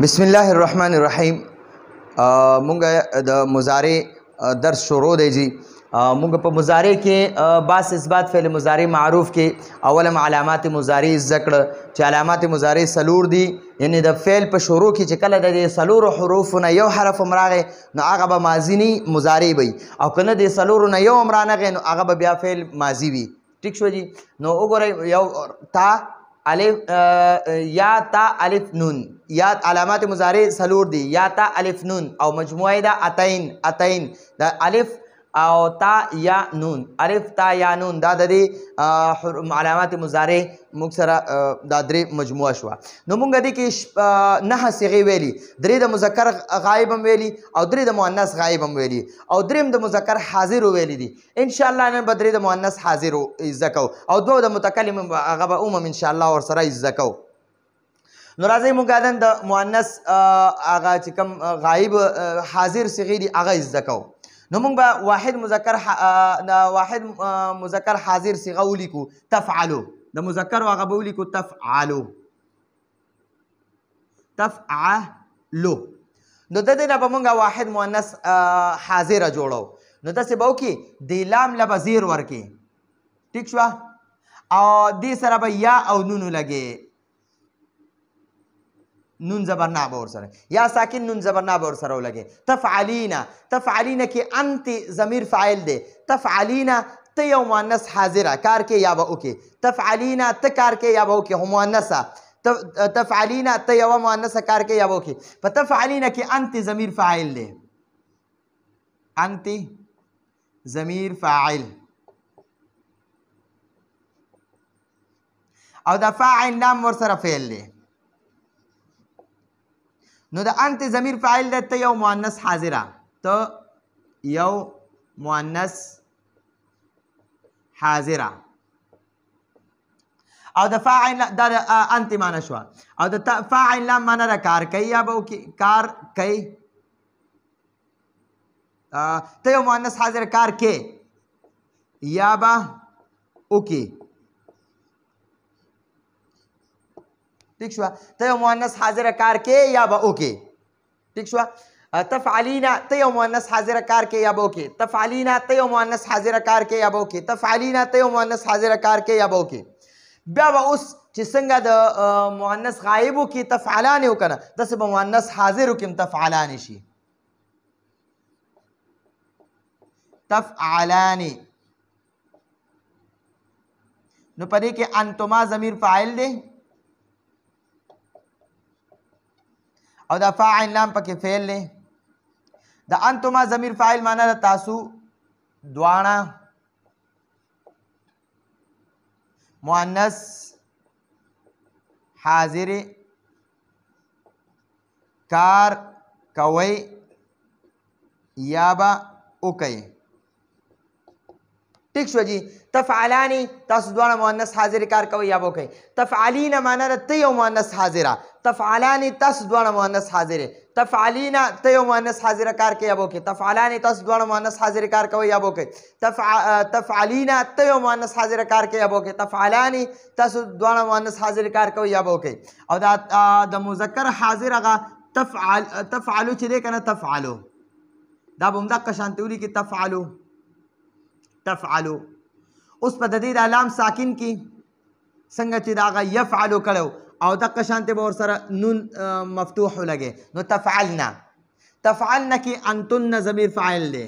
بسم الله الرحمن الرحیم. مونږ د مضارع درس شروع دی جی. مونږ په مضارع کې باس اثبات فعل مضارع معروف کې اولم علامات مضارع ذکر چې علامات مضارع سلور دي، یعنی د فعل په شروع کې چې کله د سلور حروفونه یو حرف مرغه نو هغه به ماضی نه مضارع وي، او کنه د سلور نه یو مرانغه نو هغه به بیا فعل ماضی وي. ٹھیک شو جی. نو وګورئ یو تا الف یا تا الف نون، یا علامات مضارع سلور دی، یا تا الف نون او مجموعه دا اتین دا الف او تا یا نون، الف تا یا نون دا د علامات مضارع موږ سره دا درې مجموعه شو. نو موږ دې کې 9 صيغې ویلي، درې د مذکر غایب هم ویلي او درې د مؤنث غایب هم ویلي او درې د مذکر حاضر ویلي دي. ان شاء الله نن به درې د مؤنث حاضر زکو او دوه د متکلم هغه به ان شاء الله ور سره زکو. نو راځي موږ د مؤنث هغه چې کوم غایب حاضر صيغې دي هغه زکو. نو موږ به واحد مذکر حاضر صيغه ولیکو تفعلوا، د مذکر هغه به ولیکو تفعلوا. نو د دې نه به موږ واحد مؤنث حاضر جوړو. نو داسې به وکړي د لام له به زیر ورکړي، ټیک شوه، او دې سره به یا او نون ولګي، نون زبرنا به ورسره یا ساکن نون زبرنا به ورسره ولګي. تفعلینا، تفعلینا کې انت ضمیر فاعل دی، تفعلینا ته یو مؤنث حاضره کار کې یا به وکړي، تفعلینا ته کار کې یا به وکړي هم مؤنثه، تفعلینا ته یو مؤنثه کار کې یا به وکړي. په تفعلینا کې انت ضمیر فاعل دی، انت ضمیر فاعل او د فاعل نام ورسره فعل دی. نو د انت ضمیر فاعل دی، ته یو مؤنث حاضره، ته یو مؤنث حاضره او د فاعل دا انت معنا شو، او د فاعل لام معنا د کار کوي یا به کار کوي، ته یو مؤنث حاضر کار کې یا به وکي، ٹھیک شو، ته یو مؤنث حاضر کار کې یا به وکي، ٹھیک شو. تفعلینا ته یو مؤنث حاضر کار کې یا به وکي، تفعلینا ته یو مؤنث حاضر کار کې یا به وکي، تفعلینا ته یو مؤنث حاضر کار کې یا به وکي. بیا به اوس چې څنګه د مؤنث غایب وکي تفعلان وکنه، داسې به مؤنث حاضر وکي تفعلان شي، تفعلان. نو پدې کې انتما ضمیر فاعل دی او دا فاعل لام پکې فعل دی. د انتما ضمیر فاعل معنا د تاسو دواړه مؤنث حاضر کار کوي یا به وکي، ٹھیک شو جی. تفعلانی تاسو دواړه مؤنث حاضر کار کوي یا به وکي. تفعلینا معنا د ته یو مؤنث حاضره، تفعلانی تاسو دواړه مؤنث حاضر، تفعلینا ته یو مؤنث حاضر کار کوي یا به وکي، تفعلانی تاسو دواړه مؤنث حاضر کار کوي یا به وکي، تفعلینا ته یو مؤنث حاضر کار کوي یا به وکي، تفعلانی تاسو دواړه مؤنث حاضر کار کوي یا به وکي. او دا د مذکر حاضر هغه تفعلو چې دی کنه تفعلو، دا به همدغه شانتې ولیکي تفعلو تفعلو. اوس په د دې د لام ساکن کې څنګه چې دا هغه یفعلو کړو او دغه شانتې به ورسره نون مفتوح ولګي، نو تفعلنا، تفعلنا کې انتن ضمیر فاعل دی،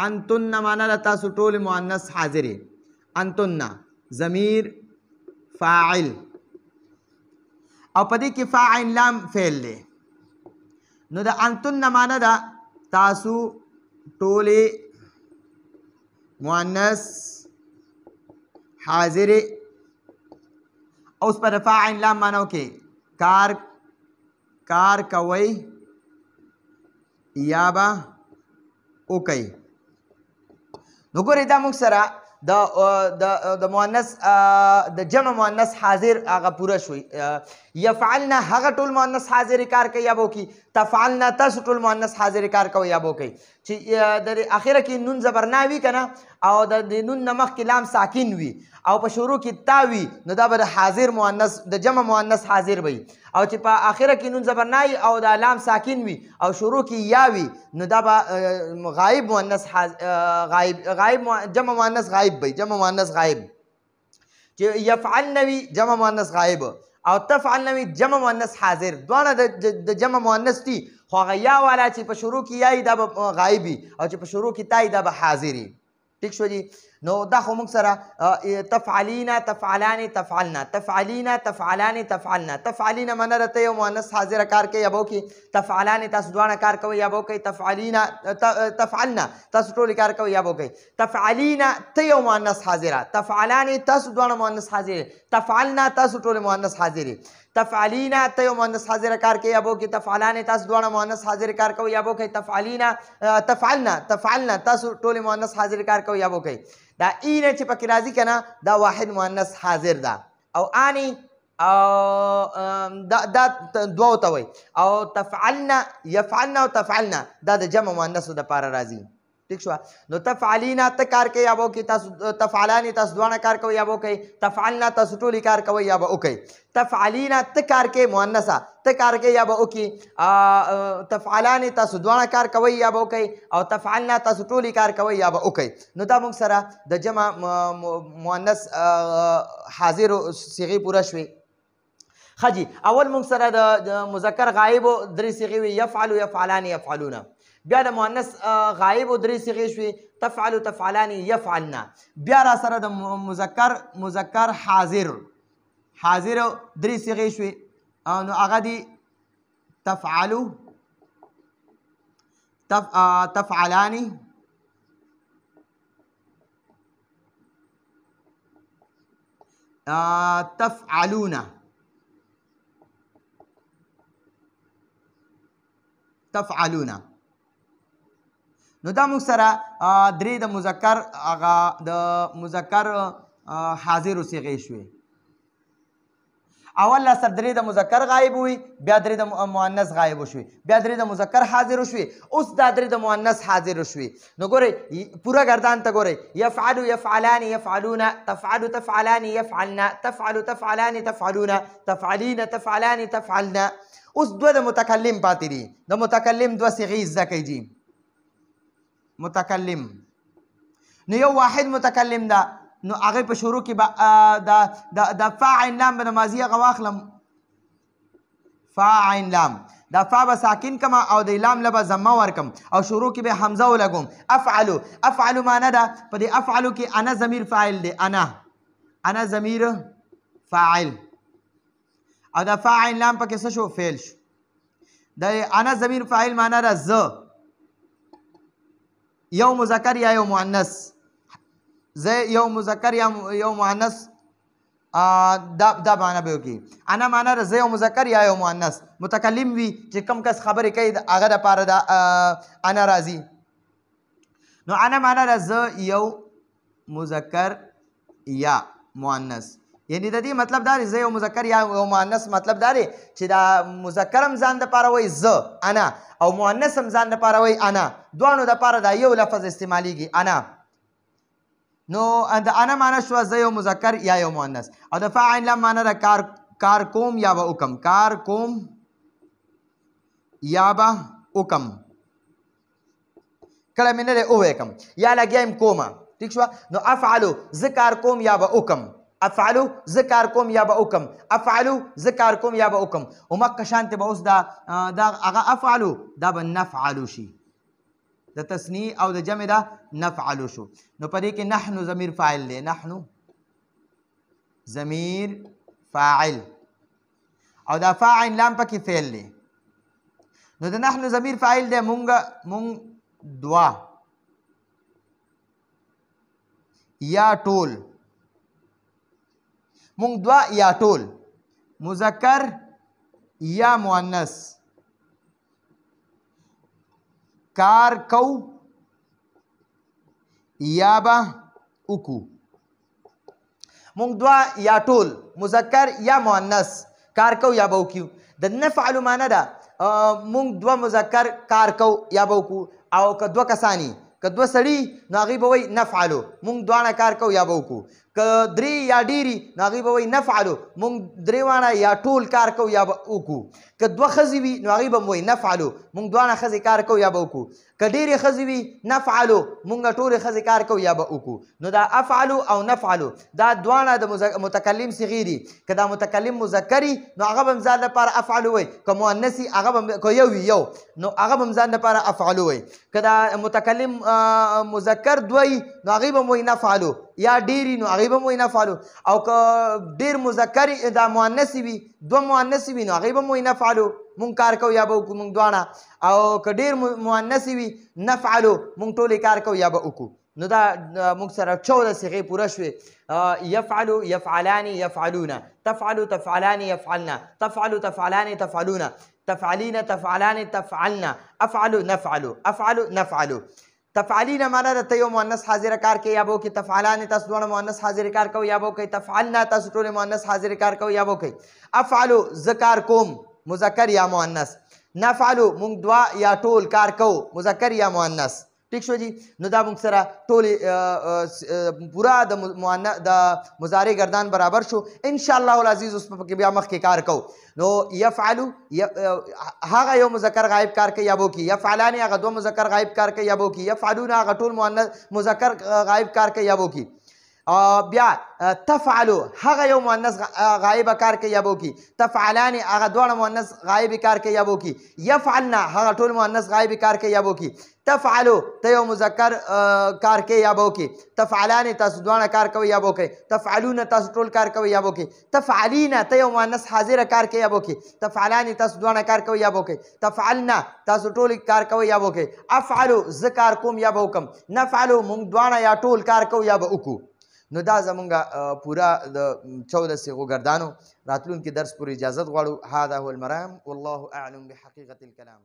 انتن معنا د تاسو ټول مؤنث حاضر، انتن ضمیر فاعل او په دې کې فاعل لام فعل دی. نو د انتن معنا د تاسو ټول مؤنث حاضر، اوس پر فاعل لام معنی وکړي کار کوي یا به وکړي. نو ګورئ دا موږ سره د مؤنث د جمع مؤنث حاضر هغه پوره شوی. یفعلنا هغه ټول مؤنث حاضر کار کوي یا به وکړي، تفعلنا تاسو ټول مؤنث حاضر کار کوي یا به وکړي. چې د اخره کې نون زبرنا وي که نه او د نون نه مخکې لام ساکن وي او په شروع کې تا وي نو دا به د حاضر مؤنث د جمع مؤنث حاضر وي او چې په آخره کې نون زبرنا وي او د لام ساکن وي او شروع کې یا وي نو دا به غایب مؤنث غایب جمع مؤنث غایب وي جمع مؤنث غایب چې یفعلن وي جمع مؤنث غایب او تفعلن وي جمع مؤنث حاضر دواړه د جمع مؤنث دي خو هغه یا والا چې په شروع کې یایي دا به غایب وي او چې په شروع کې تایي دا به حاضر وي ٹھیک شو جی نو دا خو موږ سره تفعلینا تفعلان تفعلنا تفعلینا تفعلان تفعلنا تفعلینا معنی راته یو مؤنث حاضر کار کوي یا به وکړي تفعلان تاسو دواړه کار کوئ یا به وکړئ تفعلینا تفعلنا تاسو ټول کار کوئ یا به وکړئ تفعلینا ته یو مؤنث حاضره تفعلان تاسو دواړه مؤنث حاضر تفعلنا تاسو ټول مؤنث حاضر تفعلینا ته یو مؤنث حاضر کار کوي یا به وکړي تفعلان تاسو دواړه مؤنث حاضر کار کوئ یا به وکړئ تفعلینا تفعلنا تاسو ټول مؤنث حاضر کار کوئ یا به وکړئ دا اینه چې پکې راځي که نه دا واحد مؤنث حاضر ده او آنی دا دوو ته وایي او تفعلنا یفعلنا او تفعلنا دا د جمع مؤنثو دپاره راځي ٹھیک شو نو تفعلینا ته کار کوي یا به وکړئ تاسو تفعلانې تاسو دواړه کار کوئ یا به وکړئ تفعلنا تاسو ټولې کار کوئ یا به وکړئ تفعلینا ته کار کوي مؤنثه ته کار کوي یا به وکړي تفعلانې تاسو دواړه کار کوئ یا به وکړئ او تفعلنا تاسو ټولې کار کوئ یا به وکړئ نو دا موږ سره د جمع مؤنث حاضرو صیغې پوره شوې ښه جي اول موږ سره د مذکر غایبو درې صیغې وي یفعلو یفعلان یفعلونه بیا د مؤنث غایب درې صیغې شوې تفعلو تفعلان یفعلنا بیا را سره د مذکر حاضر درې صیغې شوې نو هغه دي تفعلو تفعلان تفعلون نو دا موږ سره درې د مذکر هغه د مذکر حاضرو صیغې شوې اول لا سر درې د مذکر غایب وي بیا درې د مؤنث غایب شوي بیا درې د مذکر حاضر شوي اوس دا درې د مؤنث حاضر شوي نو ګورئ پوره ګردان ته ګورئ یفعلو یفعلان یفعلون تفعلو تفعلان یفعلنا تفعلو تفعلان تفعلون تفعلین تفعلان تفعلنا اوس دوه د متکلم پاتې دي د متکلم دوه صیغې زده کوئ جي متکلم نو یو واحد متکلم ده نو هغه په شروع کې د فا عین لام به د ماضي هغه واخلم فا عین لام دا فا به ساکن کما او د لام له به ضمه ورکم او شروع کې به حمزه ولګوم افعلو معنی ده په دې افعلو کې انا ضمیر فاعل دی انا ضمیر فاعل او دا فا عین لام پکې څه شو فعل شو د انا ضمیر فاعل معنی ده زه یو مذکر یا یو مؤنث زه یو مذکر یا یو مؤنث دا معنی به وکړي انا معنی ده زه یو مذکر یا یو مؤنث متکلم وي چې کوم کس خبرې کوي هغه دپاره د انا راځي نو انا معنی ده زه یو مذکر یا مؤنث یعنی د دې مطلب دا دی زه یو مذکر یا یو مؤنث مطلب دا دی چې دا مذکر هم ځان دپاره وایي زه انا او مؤنث هم ځان دپاره وایي انا دواړو دپاره دا یو لفظ استعمالیږي انا نو د انا معنی شوه زه یو مذکر یا یو مؤنث او د فا عین لام معنی ده کار کوم یا به وکم کار کوم یا به وکم کله مې نه دی وویکم یا لګیا یم کومه ټیک شوه نو افعلو زه کار کوم یا به وکم افعلو زه کار کوم یا به وکم افعلو زه کار کوم یا به وکم همقه شانتې به اوس دا هغه افعلو دا به نفعلو شي د تسنی او د جمع دا نفعلو شو نو په دې کې نحنو ضمیر فاعل دی نحنو ضمیر فاعل او دا فا عین لام پکې فعل دی نو د نحنو ضمیر فاعل دی مونږ دوا یا ټول مونږ دوا یا ټول مذکر یا مؤنث کار کو یا به وکو مونږ دوا یا ټول مذکر یا مؤنث کار کو یا به وکو د نفعلو معنی ده مونږ دوا مذکر کار کو یا به وکو او که دوه کسانی که دوه سړي نو هغوی به وایي نفعلو مونږ دواړه کار کوو یا به وکړو که درې یا ډېري نو هغوی به وایي نفعلو مونږ درې واړه یا ټول کار کوو یا به وکړو که دوه ښځې وي نو هغوی به وایي نفعلو مونږ دواړه ښځې کار کوو یا به وکړو که ډېرې ښځې وي نفعلو مونږ ټولې ښځې کار کوو یا به وکړو نو دا افعلو او نفعلو دا دواړه د متکلم صیغې دي که دا متکلم مذکر نو هغه به هم ځان لپاره افعلو وایي که مؤنث هغه به که یو وي یو نو هغه به هم ځان لپاره افعلو وایي که دا متکلم مذکر دوه وي نو هغوی به هم وایي نفعلو یا ډېرې نو هغوی به هم وایي نفعلو او که ډېر مذکر دا مؤنث وي دوه مؤنث وي نو هغوی به هم وایي نفعلو مونږ کار کوو یا به وکړو مونږ دواړه او که ډېر مؤنث وي نفعلو مونږ ټولې کار کوو یا به وکړو نو دا موږ سره 14 صیغې پوره شوې یفعلو یفعلان یفعلون تفعلو تفعلان یفعلن تفعلو تفعلان تفعلون تفعلین تفعلان تفعلن افعلو نفعلو افعلو نفعلو تفعلین معنا ده ته یو مؤنث حاضر کار کوي یا به وکړي تفعلان تاسو دواړه مؤنث حاضر کار کوي یا به وکړئ تفعلن تاسو ټولې مؤنث حاضر کار کوي یا به وکړئ افعلو زه کار کوم مذکر یا مؤنث نفعلو مونږ دوه یا ټول کار کوو مذکر یا مؤنث ٹھیک شو جی نو دا موږ سره ټولې پورا د مضارع گردان برابر شو ان شاء الله العزیز اوس په کې بیا مخکې کار کوو نو یفعلو هغه یو مذکر غایب کار کوي یا به وکړي یفعلان هغه دوه مذکر غایب کار کوي یا به وکړي یفعلون هغه ټول مذکر غایب کار کوي یا به وکړي بیا تفعلو هغه یو مؤنث غایب کار کوي یا به وکړي تفعلان هغه دواړه مؤنث غایب کار کوي یا به وکړي یفعلنا هغه ټول مؤنث غایب کار کوي یا به وکړي تفعلو ته یو مذکر کار کوي یا به وکړي تفعلان تاسو دواړه کار کوي یا به وکړي تفعلون تاسو ټول کار کوي یا به وکړي تفعلین ته یو مؤنث حاضر کار کوي یا به وکړي تفعلان تاسو دواړه کار کوي یا به وکړي تفعلنا تاسو ټول کار کوي یا به وکړي افعلو زه کار کوم یا به وکم نفعلو مونږ دواړه یا ټول کار کوو یا به وکړو نو دا زمونږ پورا د 14 صیغو ګردانو راتلونکي درس پورې اجازت غواړو هذا هو المرام والله اعلم بحقیقة الكلام